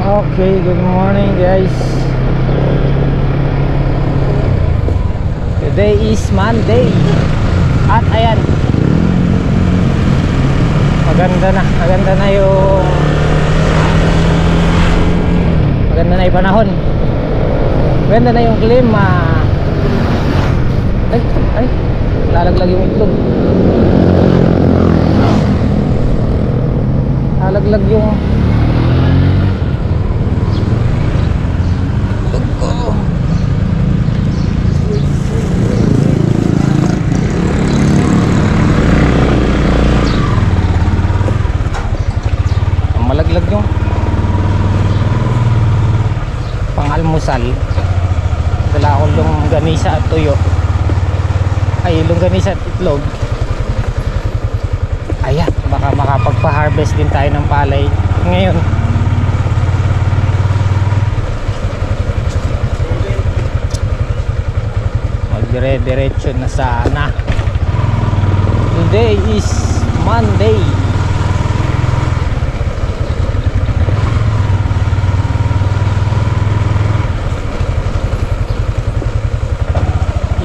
Okay, good morning guys. Today is Monday. At ayan, maganda na yung panahon. Maganda na yung klima. Ay, lalaglag yung itlog. Lalaglag yung malaglag yung pangalmusal. Dala akong longganisa at tuyo, ay longganisa at itlog. Ayan, baka makapagpa-harvest din tayo ng palay ngayon. Magdire-diretso na sana. Today is Monday.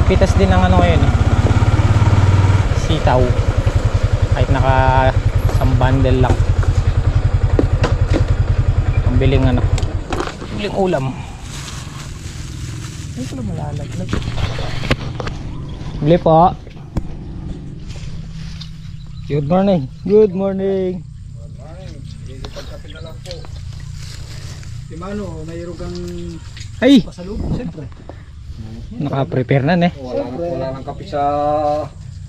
Ipitas din ang ano ngayon, sitaw. Kahit naka isang bundle lang. Ang biling ano, biling ulam. Ay, pala malalaglag. Bili po. Good morning. Good morning. Good morning. Pagkapin na lang po. Si Mano, mayroon kang Ay! pasalubong, siyempre. Naka-prepare na eh. Wala nang kape sa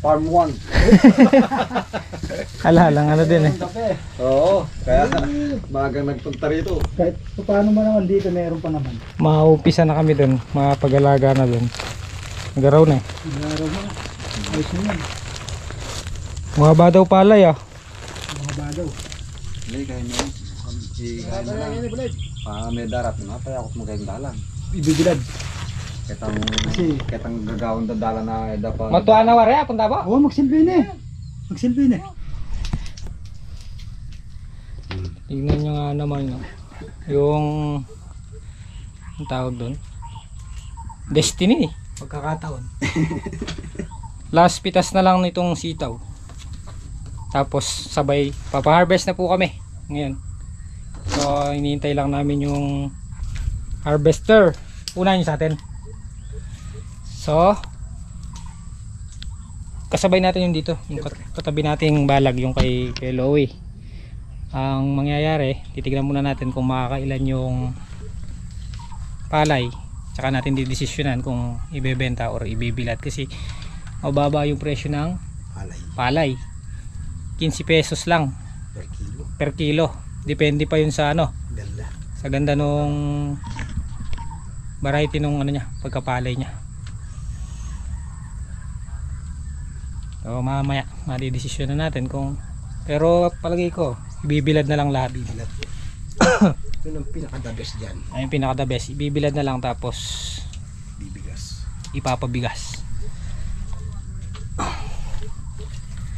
Farm 1. Halalang ano din eh. Oo, kaya magang nagpunta rito. Kahit paano man naman dito, mayroon pa naman. Maumpisa na kami dun. Mapag-alaga na dun. Nagaraw na eh. Nagaraw na. Ayos na yan. Mahaba daw palay ah. Mahaba daw. Hindi, kain na yun. Kain na lang. May darat na. Kaya ako magayang dalang. Ibibilad. Ketang gagawang dadala na dapat. Matuan na wari, punta ba? Oo, magsilbi na eh. Magsilbi na eh. Tingnan nyo nga naman no. Yung ang tawag doon, destiny, pagkakataon. Last pitas na lang nitong sitaw. Tapos sabay papa-harvest na po kami ngayon. So hinihintay lang namin yung harvester. Unahin nyo sa atin. So kasabay natin yung dito, yung katabi nating balag, yung kay Loey. Ang mangyayari, titignan muna natin kung makakailan yung palay, tsaka natin didesisyonan kung ibebenta or ibibilad, kasi mababa yung presyo ng palay. 15 pesos lang per kilo. Depende pa yun sa ano, sa ganda nung variety nung ano niya, pagkapalay niya. So mamaya madidesisyon na natin kung, pero palagay ko ibibilad na lang lahat. Ibibilad. Yun ang pinaka-the best dyan. Ayun, pinaka-the best. Ibibilad na lang, tapos Bibigas. ipapabigas.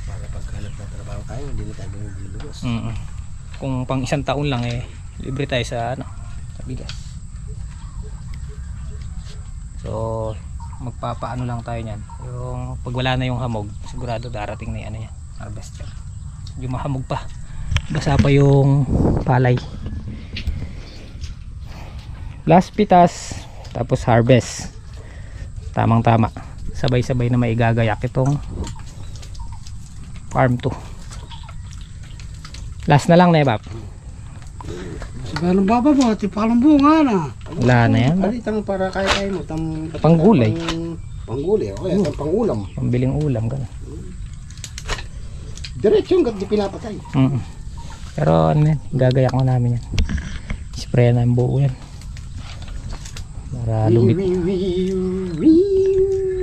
Para pagkalap na trabaho tayo, hindi na tayo bibigas. Kung pang isang taon lang eh, libre tayo sa ano, sa bigas. So magpapaano lang tayo niyan. Yung pag wala na yung hamog, sigurado darating na 'yan, ano yan, harvester. Yung mahamog pa, basa pa yung palay. Last pitas, tapos harvest. Tamang tama, sabay sabay na maigagayak itong farm 2. Last na lang na Bab. Sigurong baba mo, tipalang bunga na. Wala na yan. Alitang para kaya mo. Panggulay. Panggulay, o kaya pangulam. Pambiling ulam gano'n. Diretso yung di pinapatay. Pero ano yan, gagayak mo namin yan. Spray na yung buo yan. Para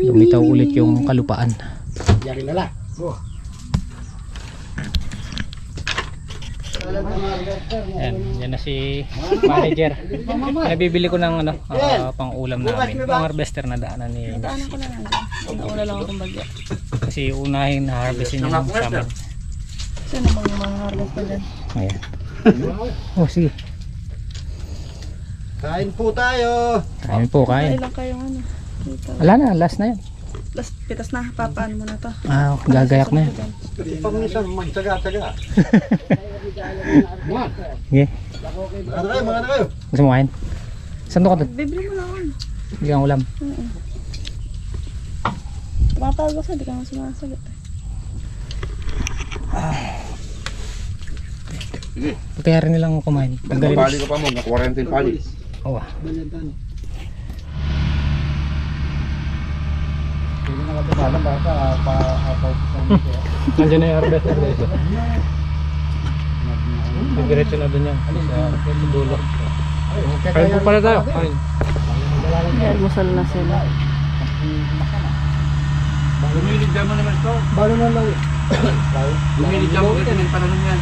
lumitaw ulit yung kalupaan. Yari na lang. Oh. Ayan, yan na si manager. Nabibili ko ng ano, pang ulam namin. Yung harvester na daanan ni Daanan ko na lang dyan. Nauna lang akong bagya. kasi unahin na harvestin yung sa amin. Saan namang yung mga harvest pa dyan? Ayan. Oh, sige. Kain po tayo. Kain po, kain. Ilang kayong ano. Dito. Wala na, last na yan. Last, pitas na. Papaan mo na to. Ah, gagayak na yan. Pag-minsan magtsaga-tsaga. Sige, Mga na kayo. gusto mo kain? Saan ka doon? Bibili mo na ako. Hindi kang ulam. Tumatawag ako, hindi ka nga sumasagot. Kaya rin nilang kumain. Paggaling. Pali ka pa mo, na 40 pali. Oo ah. Nandiyan na yung harvester guys. Diretso na doon yan. Sa dulo. Kain po pala tayo. Kain. Almusal na sila. Lumilig dyan mo naman ito. Balo na lang. Lumilig dyan mo kasi may pananong yan.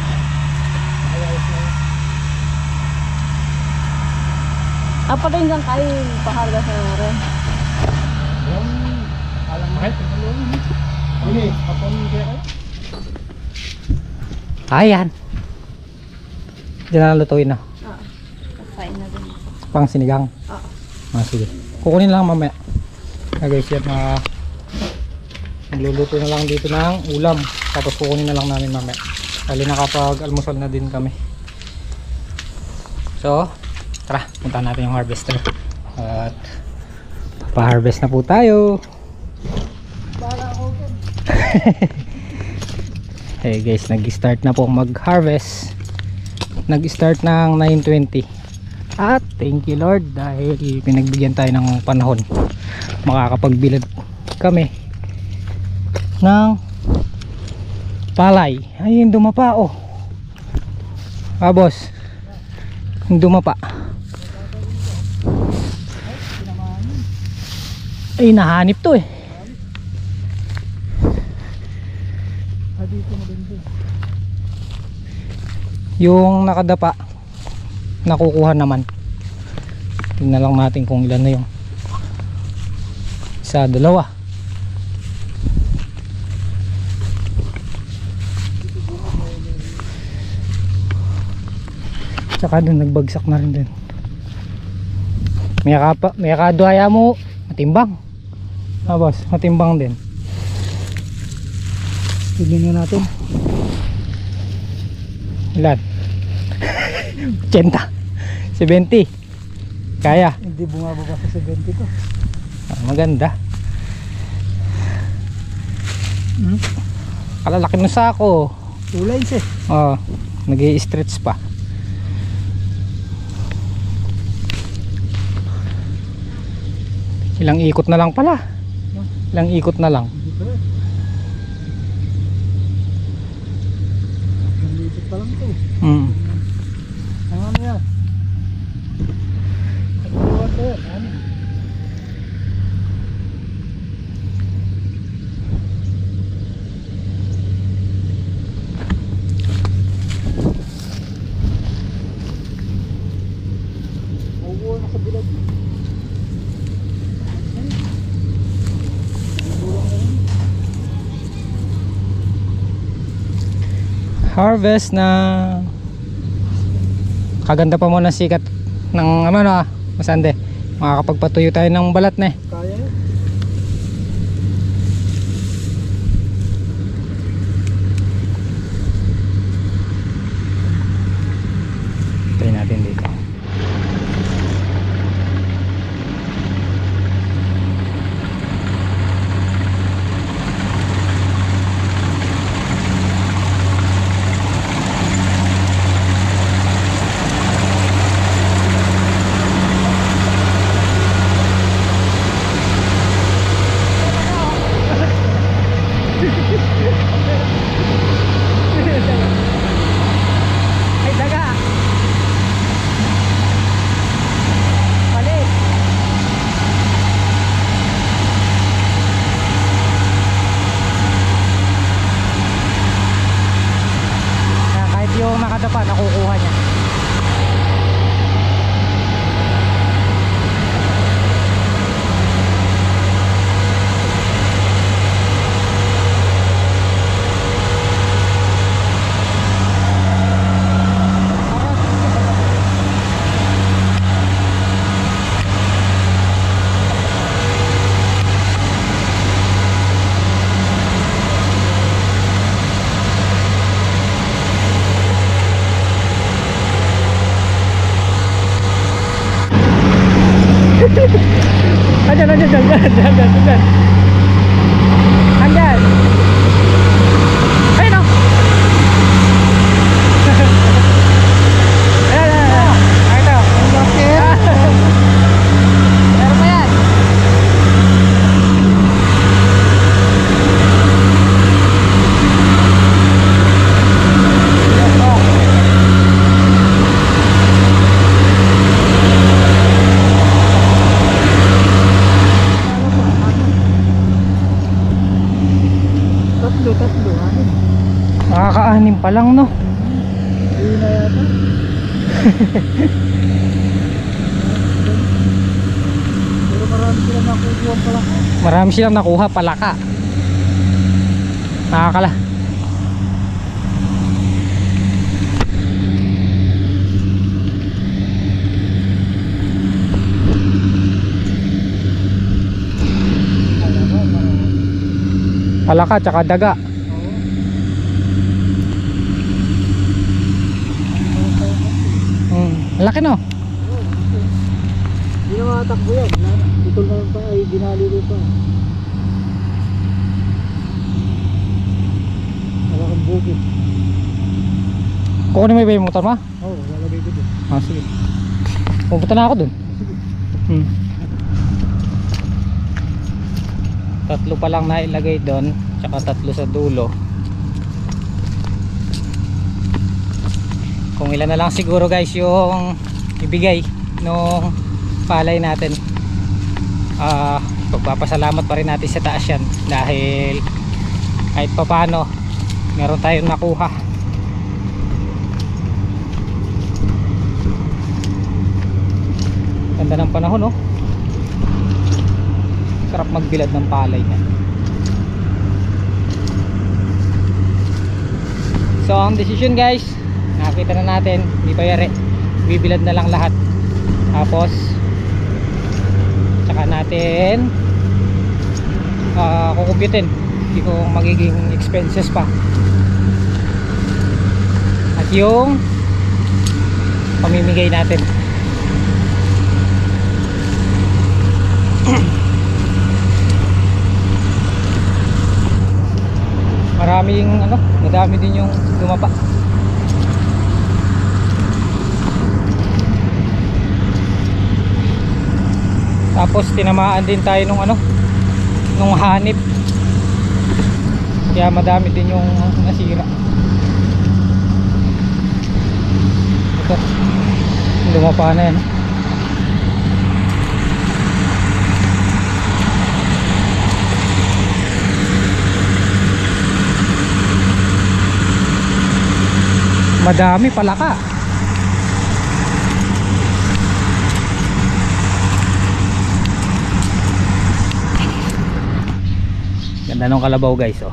Apa rin kang kayo paharga sa rin. Ayan. Diyan na lutuin na. Kain na din. Pang sinigang. Sige. Kukunin lang mamaya. Guys, yan magluluto na lang dito ng ulam. Tapos kukunin na lang namin mamaya. Kali nakapag-almusal na din kami. So, tara, punta natin yung harvester. At pa-harvest na po tayo. Hey guys, nag-start na po mag-harvest. Nag-start ng 9:20. At thank you Lord dahil pinagbigyan tayo ng panahon. Makakapagbilad kami ng palay. Ayun, dumapa oh. Ah boss, dumapa. Ay, nahanip to eh. Yung nakadapa nakukuha naman. Tingnan lang natin kung ilan na yung isa, dalawa. Tsaka dun nagbagsak na rin din. May kaduhaya mo matimbang. Ah boss, matimbang din. Tignan na natin. Ilan? 80, 70. Kaya. Hindi bumababa sa 70 to. Maganda. Kalalaki ng sako. 2 lines eh. Oh, nag-i-stretch pa. Ilang ikot na lang pala. Ilang ikot na lang. Ikot pa lang to. Ano yan? Harvest na. Kaganda pa muna sikat ng ano na masande. Makakapagpatuyo tayo ng balat na eh. Kaya yun. Try natin dito. Ay, daga. Palit. Kahit yung nakadapa, nakukuha niya. Dyan. Andyan. Ayun o. Ito. Meron pa yan. Tatlo. Makaka-anim pa lang, no? Hindi na yata. Pero marami silang nakukuha pala. Marami silang nakuha, palaka. Nakakala. Palaka tsaka daga. Laki, no? Hindi na makatakbo yan. Ito na lang pa ay ginali dito. Wala kang bukid. Kukunin mo ba yung motor mo? Oo, lalagay ko dito. Sige. Pupunta na ako dun. Tatlo pa lang nailagay doon, tsaka tatlo sa dulo. Kung ilan na lang siguro guys yung ibigay nung palay natin. Pagpapasalamat pa rin natin sa taas yan dahil kahit papano meron tayong nakuha. Ganda ng panahon, no? Sarap magbilad ng palay niya. So ang decision guys, nakita na natin, hindi pa yari, bibilad na lang lahat. Tapos tsaka natin kukumputin kung magiging expenses pa at yung pamimigay natin. Madami din yung lumapa. Tapos tinamaan din tayo nung hanip. Kaya madami din yung nasira. Ito, lumapa na yan. Madami palaka. Ganda ng kalabaw guys, oh.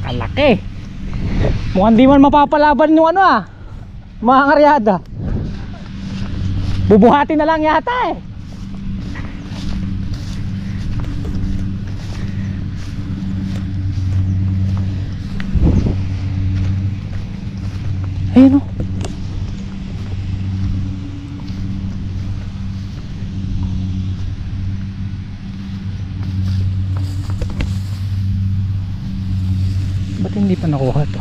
Kalaki. Mukhang di man mapapalaban yung mga karyada. Bubuhati na lang yata eh. Ayun, oh. Ba't hindi pa nakuha to?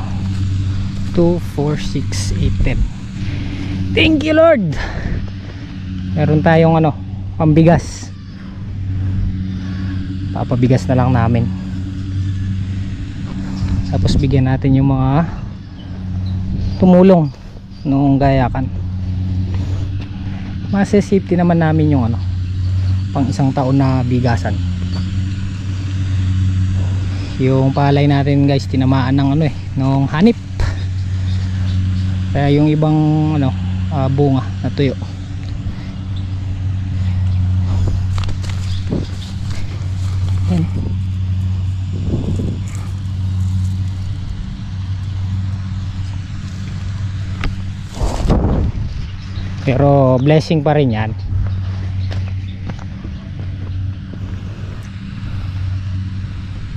2, 4, 6, 8, 10. Thank you Lord. Meron tayong pambigas. Papabigas na lang namin. Tapos bigyan natin yung mga tumulong nung gayakan. Masasafety naman namin yung pang isang taon na bigasan. Yung palay natin guys tinamaan ng nung hanip. Kaya yung ibang bunga natuyo. Yan. Pero blessing pa rin yan.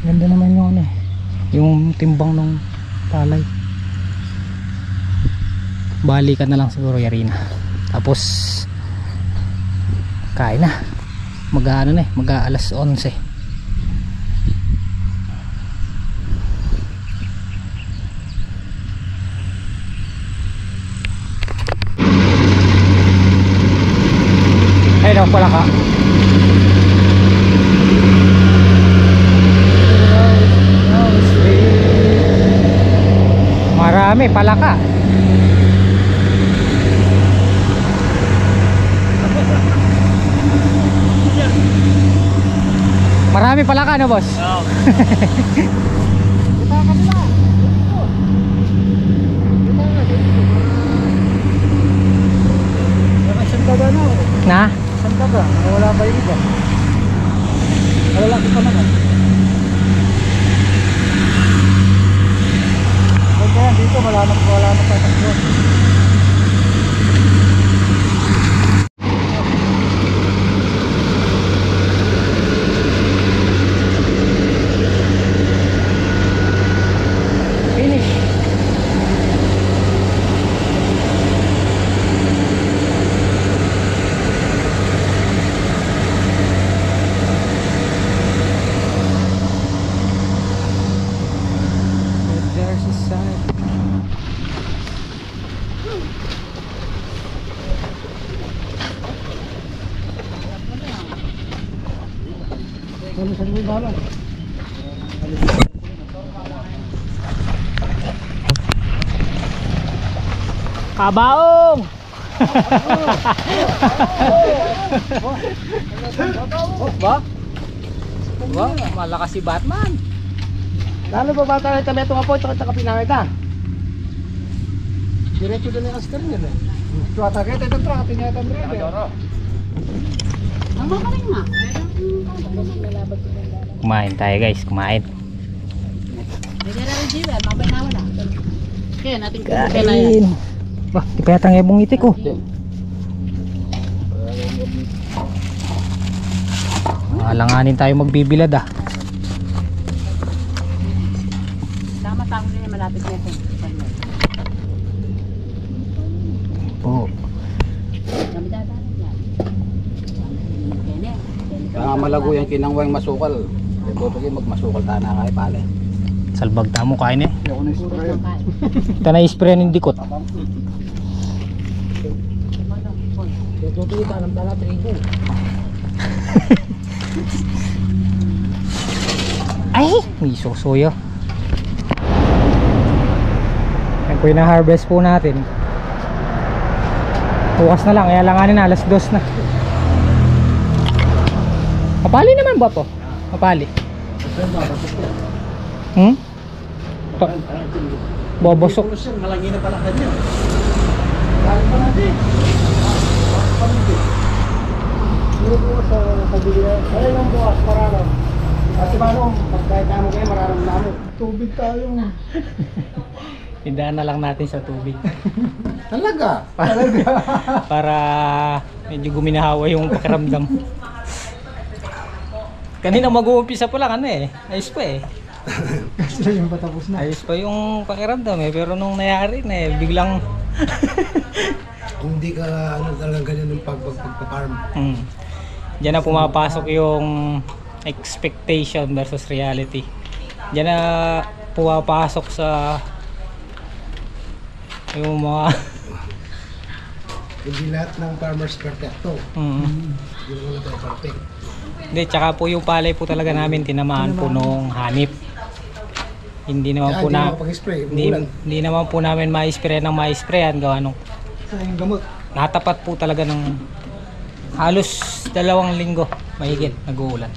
Ganda naman yung timbang ng palay. Balikan na lang siguro Yarina. Tapos kain na. Mag-ano na eh, mag-aalas 11. Ayun ako pala ka. Marami palaka. Marami palaka na, boss. Oo. Na? Saan ka ba? Wala pa yung iba. Malalaki pa naman. Kaya dito wala na tatakbo. Finish. There's a sign. Saan mo bahala? Kabaong! Ba? Ba? Malakas si Batman. Lalo ba bata na tabi itong apo ito kita kapinangita? Diretso doon yung askar niya na. Tuwata kayo ito tra, pinyata mo rin. Mama ka rin nga. Kumain tayo, guys, kumain. Bigyan na rin siya, mamaya na wala. Kaya natin kaya Kain. Bah, di pa yata ng ebong itik ko. Alanganin tayo magbibilad ah. Tama-tama din yung malapit na ito. Oo. Kaya malago yung kinangwang masukal. Ito magmasukal tayo na kay pale. Salbag tamo kain eh. Ako na spray. Ito na ispray ng dikot. Ito kita ng dala trigo. Ay! May susuyo. Yan po yung na-harvest po natin. Bukas na lang, kaya langanin na, alas 2 na. Mapali naman ba po? Mapali. Bobosok. Malangin na pala kanya. Dahil pa natin. Bukas sa pagbibilan. Ay lang bukas, mararaw. Kasi paano, pagkakita mo kayo, mararamdaman. Tubig tayo. Tindahan na lang natin sa tubig. Talaga? Talaga? Para medyo guminahawa yung pakiramdam. Kanina mag-uumpisa pa lang, ano eh. Ayos pa eh. Kasi yung patapos na. Ayos pa yung pakiramdam eh. Pero nung nangyari na eh, biglang... Hindi ka talagang ganyan yung pagpaparm. Diyan na pumapasok yung expectation versus reality. Diyan na pumapasok sa yung mga Hindi lahat ng farmers perfecto. Hindi naman tayo perfect. Hindi, tsaka po yung palay po talaga namin tinamaan po nung hanip. Hindi naman po na hindi naman po namin ma-spray ng ma-sprayan gawa nung Sayang gamot. natapat po talaga ng halos 2 linggo mahigit nag-uulan.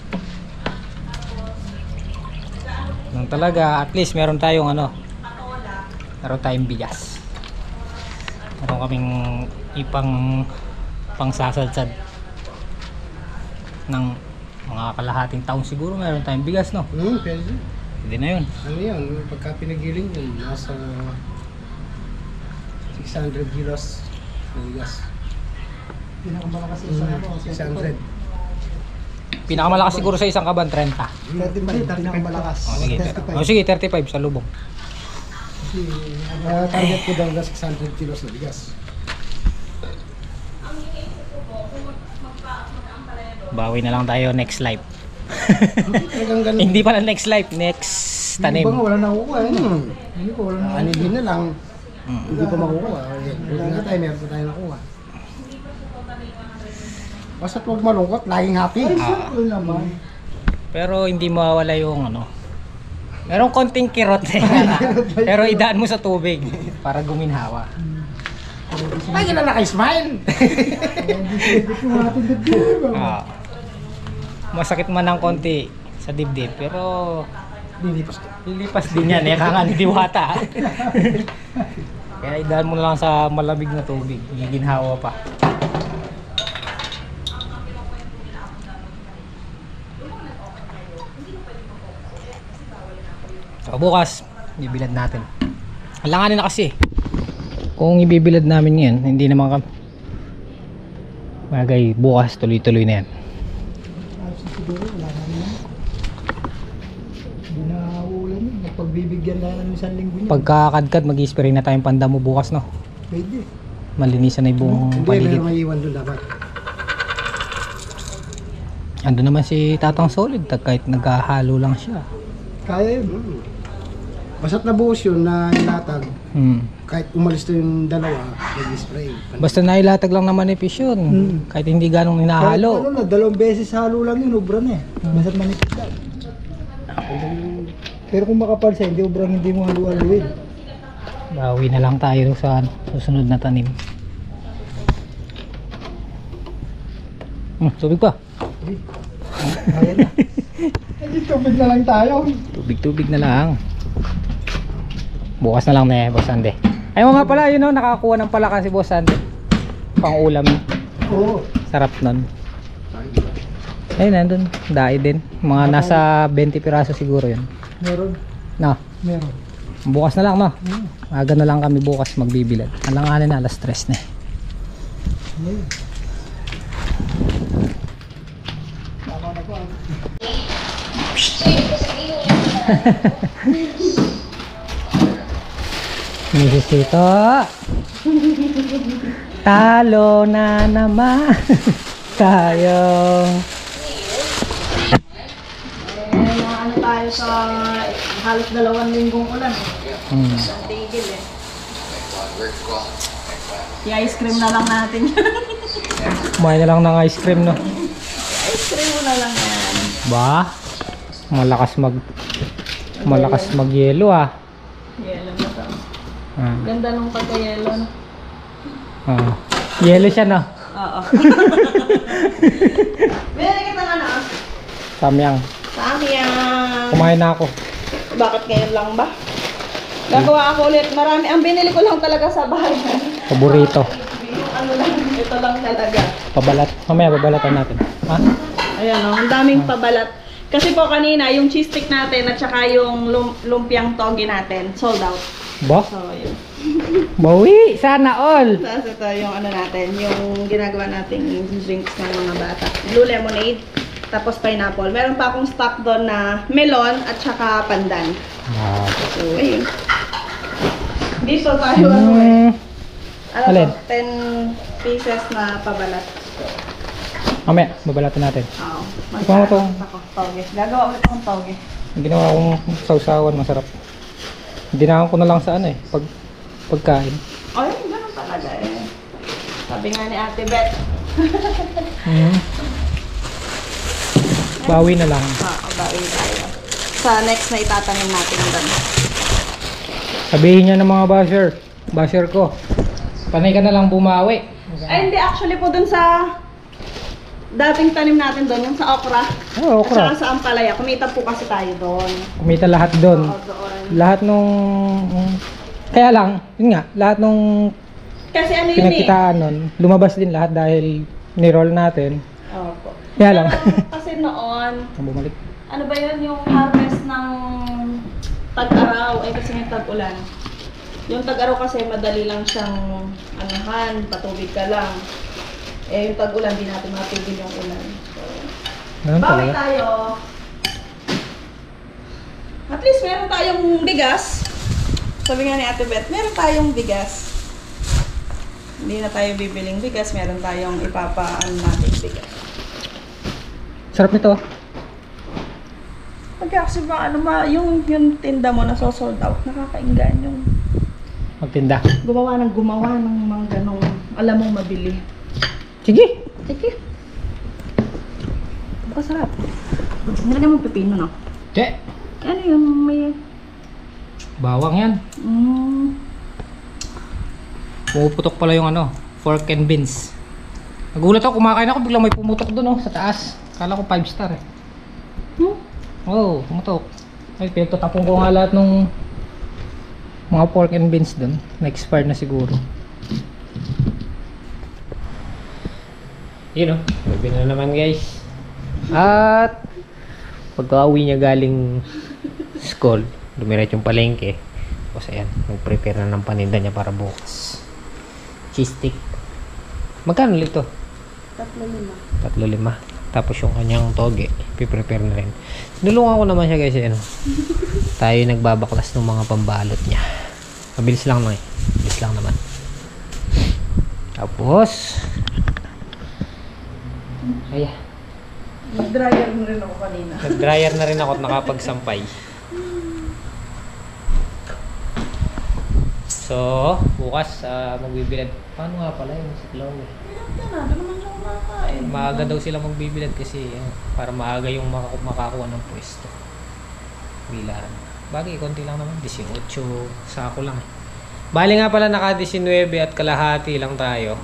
Nung talaga at least meron tayong meron tayong bigas. Meron kaming pangsasalsad ng mga kalahating taon siguro meron tayong bigas, no? Pwede. Hindi na yun. Ano yan? Pagka pinagiling yun, nasa 600 kilos na bigas. Pinakamalakas sa 600. Pinakamalakas siguro sa isang kaban 30. 35 pinakamalakas. Sige, 35 sa lubong. Target ko daw na 600 kilos na bigas. Bawi na lang tayo next life. Talagang ganun. Hindi pala next life, next tanim. Yung iba nga wala na kukuha. Hindi ko wala na. Anilin na lang. Hindi pa makukuha. Buti nga tayo, meron pa tayo nakuha. Basta't huwag malungkot, laging happy. Naman. Pero hindi mawawala yung ano. Merong konting kirot eh. Pero idaan mo sa tubig para guminhawa. Lagi na naka-smile. Ah. Masakit man ng konti sa dibdib pero lilipas din yan eh. Kaya ni Diwata. Kaya idaan mo na lang sa malamig na tubig. Giginhawa pa. So, bukas, ibibilad natin. Alanganin na kasi. Kung ibibilad namin yan, hindi naman kami bagay, bukas tuloy-tuloy na yan. Siguro wala na rin yan. Hindi na uulan yun. Nagpagbibigyan na ng isang linggo niya. Pagkakadkad, mag-i-spray na tayong pandamo bukas, no? Pwede. Malinisan na yung buong Hindi, paligid. meron may iwan doon dapat. Ando naman si Tatang Solid, kahit naghahalo lang siya. Kaya yun. Basta't nabuhos yun na ilatag, kahit umalis to yung dalawa, mag-spray. Basta nailatag lang naman manipis yun. Kahit hindi ganong Kahit hinahalo. ano na, 2 beses halo lang yun, ubra na eh. Basta't manipis lang. Pero kung makapal siya, hindi ubrang hindi mo halu-haluin. Bawi na lang tayo sa susunod na tanim. Tubig pa. Kaya na. Ay, tubig na lang tayo. Tubig-tubig na lang. Bukas na lang na eh, Boss Andy. Ay mo nga pala, yun o, nakakuha ng palaka si Boss Andy. Pang ulam. Oo. Sarap nun. Ay, nandun. Dai din. Mga nasa 20 piraso siguro yun. Meron. No. Meron. Bukas na lang, no? Aga na lang kami bukas magbibilad. Alanganin na, alas 3 na eh. Meron. Tama na po. Misisito. Talo na naman tayo. Ano tayo sa halos 2 linggong ulan. Sa tigil eh. I-ice cream na lang natin. Kumain na lang ng ice cream, no? Ice cream mo na lang yan. Ba? Malakas mag-yelo ah. Yellow na to. Ah. Ganda nung pagka-yellow. No? Ah. Yelo siya, no? Oo. Meron kita nga na. Samyang. Samyang. Kumain na ako. Bakit ngayon lang ba? Gagawa ako ulit. Marami. Ang binili ko lang talaga sa bahay. Paborito. Yung ano lang. Ito lang talaga. Pabalat. Mamaya babalatan natin. Ha? Ayan o. Ang daming pabalat. Kasi po kanina, yung cheese stick natin at saka yung lumpiang togi natin, sold out. Ba? So, yun. Bawi! Sana all! Tapos ito yung ano natin, yung ginagawa nating drinks ng mga bata. Blue lemonade, tapos pineapple. Meron pa akong stock doon na melon at saka pandan. Ah. So, ayun. Dito tayo ano eh. Ano Alin? to? 10 pieces na pabalat. Mamaya, babalatan natin. Oo. Ikaw mo to. Ako, toge. Gagawa ulit akong toge. Ginawa kong sausawan, masarap. Dinahan ko na lang sa ano eh, pagkain. Oh, yun, ganun talaga eh. Sabi nga ni Ate Beth. Bawi na lang. Bawi tayo. Sa next na itatanim natin doon. Sabihin niya ng mga basher ko, panay ka na lang bumawi. Ay, hindi. Actually po dun sa dating tanim natin doon, yung sa okra. Oo, okra. At saka sa ampalaya. Kumita po kasi tayo doon. Kumita lahat doon. Oo, doon. Lahat nung... Kaya lang, yun nga, lahat nung Kasi ano yun eh. pinagkitaan nun, lumabas din lahat dahil ni-roll natin. Opo. Kaya lang. Kasi noon, Bumalik. ano ba yun, yung harvest ng tag-araw, ay kasi yung tag-ulan. Yung tag-araw kasi madali lang siyang anuhan, patubig ka lang. Eh yung tag-ulan, di natin mapigil yung ulan. So, Ganun bawi talaga. tayo. At least meron tayong bigas. Sabi nga ni Ate Beth, meron tayong bigas. Hindi na tayo bibiling bigas, meron tayong ipapaan natin bigas. Sarap nito. Pagka kasi ba, ano ba, yung tinda mo na sold out, nakakainggan yung Magtinda. gumawa ng mga ganong, alam mong mabili. Sige. Sige. Masarap. Nilagyan mo pepino, no? Che. Ano yung may... Bawang yan. Pumuputok pala yung ano, fork and beans. Nagulat ako, kumakain ako, biglang may pumutok doon, oh, sa taas. Kala ko 5 star eh. Oh, pumutok. Ay, pinagtatapon ko nga lahat nung mga pork and beans doon. Na-expire na siguro. Yun, oh. Gabi na naman, guys. At pagka-uwi niya galing school, dumiretso yung palengke. Tapos ayan, nag-prepare na ng paninda niya para bukas. Cheese stick. Magkano lito? 3.5. Tapos yung kanyang toge, piprepare na rin. Nulungan ko naman siya guys, ano. Tayo nagbabaklas ng mga pambalot niya. Mabilis lang naman eh. Mabilis lang naman. Tapos ayan. Nag-dryer na rin ako kanina. Nag-dryer na rin ako at nakapagsampay. So, bukas magbibilad. Paano nga pala yung si Chloe? Doon naman siya kumakain. Maaga daw sila magbibilad kasi para maaga yung makakuha ng pwesto. Bilan. Bagay, konti lang naman. 18. Sako lang eh. Bali nga pala naka 19 at kalahati lang tayo.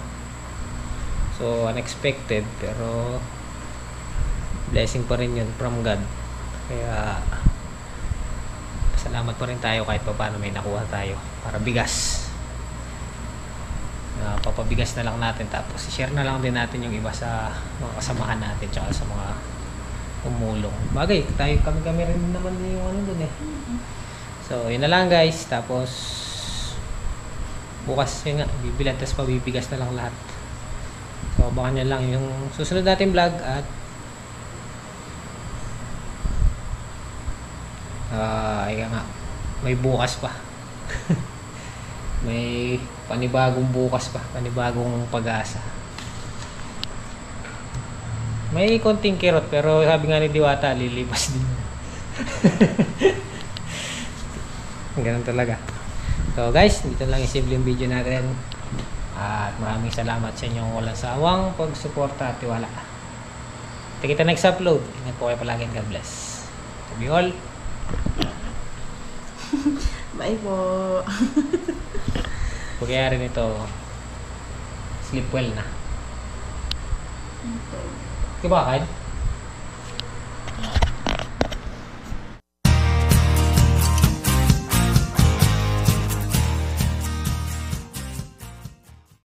So, unexpected. Pero, blessing pa rin yun from God. Kaya, salamat pa rin tayo kahit pa paano may nakuha tayo. Para bigas. Papabigas na lang natin. Tapos, i-share na lang din natin yung iba sa mga kasamahan natin. Tsaka sa mga umulong. Bagay, kami rin naman yung ano dun eh. So, yun na lang guys. Tapos, bukas yun nga, bibilad. Tapos, pabibigas na lang lahat. So, abangan nyo lang yung susunod natin vlog at ayan nga, may bukas pa. May panibagong bukas pa, panibagong pag-asa. May konting kirot pero sabi nga ni Diwata, lilipas din. Ganun talaga. So guys, dito lang yung simpleng video natin. At maraming salamat sa inyong walang sawang pagsuporta at tiwala. Kita next upload. Ingat po kayo palagi. God bless. Sabi all. Bye po. Pagkayari nito, sleep well na. Diba kain?